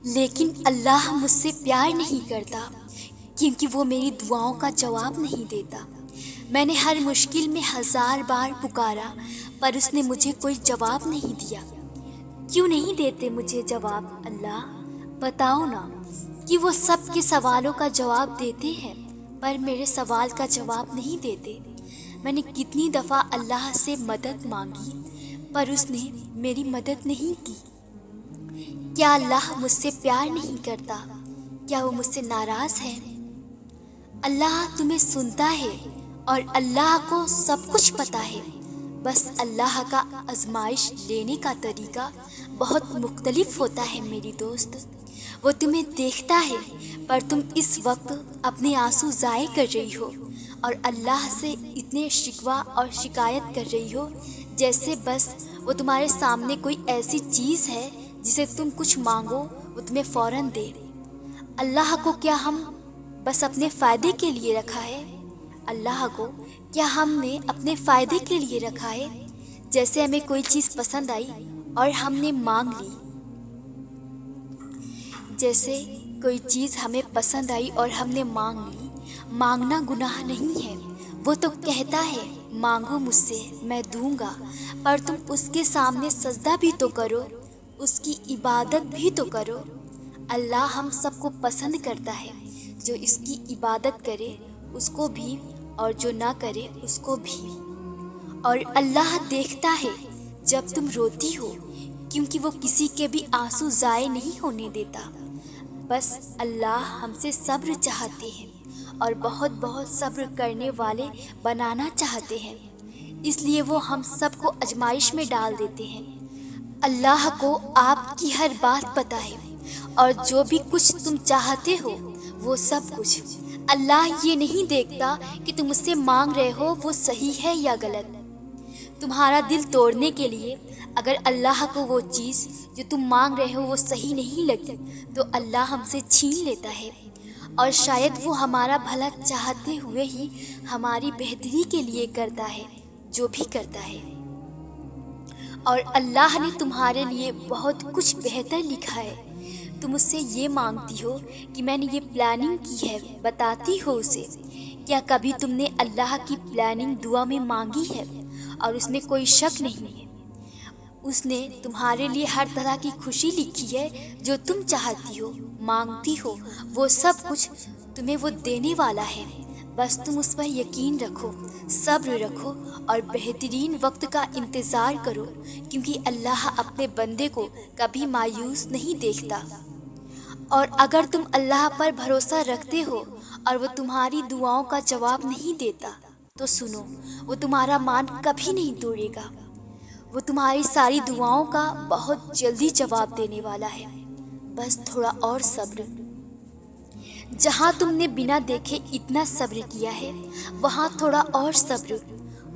لیکن اللہ مجھ سے پیار نہیں کرتا کیونکہ وہ میری دعاؤں کا جواب نہیں دیتا۔ میں نے ہر مشکل میں 1000 بار پکارا پر اس نے مجھے کوئی جواب نہیں دیا۔ کیوں نہیں دیتے مجھے جواب اللہ؟ بتاؤ نا کہ وہ سب کے سوالوں کا جواب دیتے ہیں پر میرے سوال کا جواب نہیں دیتے۔ میں نے کتنی دفعہ اللہ سے مدد مانگی پر اس نے میری مدد نہیں کی۔ کیا اللہ مجھ سے پیار نہیں کرتا؟ کیا وہ مجھ سے ناراض ہے؟ اللہ تمہیں سنتا ہے اور اللہ کو سب کچھ پتا ہے۔ بس اللہ کا آزمائش لینے کا طریقہ بہت مختلف ہوتا ہے میری دوست۔ وہ تمہیں دیکھتا ہے پر تم اس وقت اپنے آنسو ضائع کر رہی ہو اور اللہ سے اتنے شکوہ اور شکایت کر رہی ہو جیسے بس وہ تمہارے سامنے کوئی ایسی چیز ہے جسے تم کچھ مانگو وہ تمہیں فوراً دے۔ اللہ کو کیا ہم بس اپنے فائدے کے لیے رکھا ہے؟ اللہ کو کیا ہم نے اپنے فائدے کے لیے رکھا ہے؟ جیسے ہمیں کوئی چیز پسند آئی اور ہم نے مانگ لی۔ جیسے کوئی چیز ہمیں پسند آئی اور ہم نے مانگ لی۔ مانگنا گناہ نہیں ہے۔ وہ تو کہتا ہے مانگو مجھ سے میں دوں گا، پر تم اس کے سامنے سجدہ بھی تو کرو، اس کی عبادت بھی تو کرو۔ اللہ ہم سب کو پسند کرتا ہے، جو اس کی عبادت کرے اس کو بھی اور جو نہ کرے اس کو بھی۔ اور اللہ دیکھتا ہے جب تم روتی ہو کیونکہ وہ کسی کے بھی آنسو ضائع نہیں ہونے دیتا۔ بس اللہ ہم سے صبر چاہتے ہیں اور بہت بہت صبر کرنے والے بنانا چاہتے ہیں، اس لیے وہ ہم سب کو آزمائش میں ڈال دیتے ہیں۔ اللہ کو آپ کی ہر بات پتہ ہے اور جو بھی کچھ تم چاہتے ہو وہ سب کچھ۔ اللہ یہ نہیں دیکھتا کہ تم اس سے مانگ رہے ہو وہ صحیح ہے یا غلط۔ تمہارا دل توڑنے کے لیے اگر اللہ کو وہ چیز جو تم مانگ رہے ہو وہ صحیح نہیں لگتی تو اللہ ہم سے چھین لیتا ہے، اور شاید وہ ہمارا بھلا چاہتے ہوئے ہی ہماری بہتری کے لیے کرتا ہے جو بھی کرتا ہے۔ اور اللہ نے تمہارے لیے بہت کچھ بہتر لکھا ہے۔ تم اس سے یہ مانگتی ہو کہ میں نے یہ پلاننگ کی ہے، بتاتی ہو اسے۔ کیا کبھی تم نے اللہ کی پلاننگ دعا میں مانگی ہے اور اس میں کوئی شک نہیں ہے؟ اس نے تمہارے لیے ہر طرح کی خوشی لکھی ہے جو تم چاہتی ہو، مانگتی ہو، وہ سب کچھ تمہیں وہ دینے والا ہے۔ بس تم اس پر یقین رکھو، صبر رکھو اور بہترین وقت کا انتظار کرو، کیونکہ اللہ اپنے بندے کو کبھی مایوس نہیں دیکھتا۔ اور اگر تم اللہ پر بھروسہ رکھتے ہو اور وہ تمہاری دعاؤں کا جواب نہیں دیتا تو سنو، وہ تمہارا مان کبھی نہیں توڑے گا۔ وہ تمہاری ساری دعاؤں کا بہت جلدی جواب دینے والا ہے، بس تھوڑا اور صبر۔ جہاں تم نے بنا دیکھے اتنا صبر کیا ہے وہاں تھوڑا اور صبر۔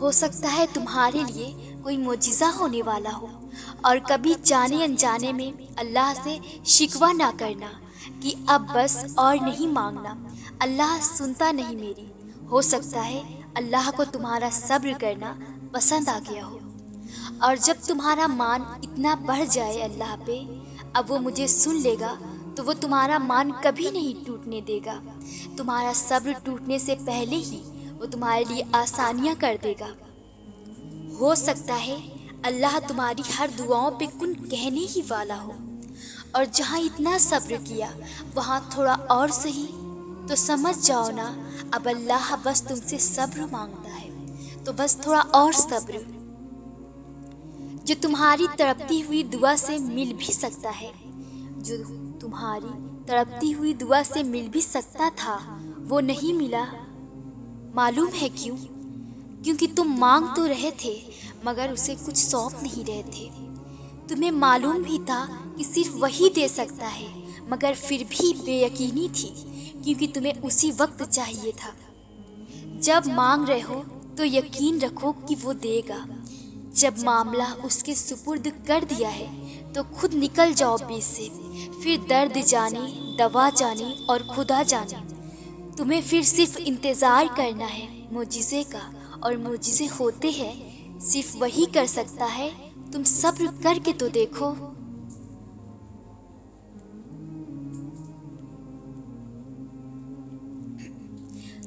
ہو سکتا ہے تمہارے لیے کوئی معجزہ ہونے والا ہو، اور کبھی جانے انجانے میں اللہ سے شکوہ نہ کرنا کہ اب بس اور نہیں مانگنا، اللہ سنتا نہیں میری۔ ہو سکتا ہے اللہ کو تمہارا صبر کرنا پسند آ گیا ہو، اور جب تمہارا مان اتنا بڑھ جائے اللہ پہ، اب وہ مجھے سن لے گا تو وہ تمہارا مان کبھی نہیں ٹوٹنے دے گا۔ تمہارا صبر ٹوٹنے سے پہلے ہی وہ تمہارے لیے آسانیاں کر دے گا۔ ہو سکتا ہے اللہ تمہاری ہر دعاؤں پہ کن کہنے ہی والا ہو، اور جہاں اتنا صبر کیا وہاں تھوڑا اور سہی، تو سمجھ جاؤ نا اب اللہ بس تم سے صبر مانگتا ہے، تو بس تھوڑا اور صبر۔ جو تمہاری تڑپتی ہوئی دعا سے مل بھی سکتا ہے، جو تمہاری تڑپتی ہوئی دعا سے مل بھی سکتا تھا وہ نہیں ملا۔ معلوم ہے کیوں؟ کیونکہ تم مانگ تو رہے تھے مگر اسے کچھ سونپ نہیں رہے تھے۔ تمہیں معلوم بھی تھا کہ صرف وہی دے سکتا ہے، مگر پھر بھی بے یقینی تھی کیونکہ تمہیں اسی وقت چاہیے تھا۔ جب مانگ رہے ہو تو یقین رکھو کہ وہ دے گا۔ جب معاملہ اس کے سپرد کر دیا ہے تو خود نکل جاؤ بیچ سے، پھر درد جانے، دوا جانے اور خدا جانے۔ تمہیں پھر صرف انتظار کرنا ہے معجزے کا، اور معجزے ہوتے ہیں صرف وہی کر سکتا ہے۔ تم صبر کر کے تو دیکھو۔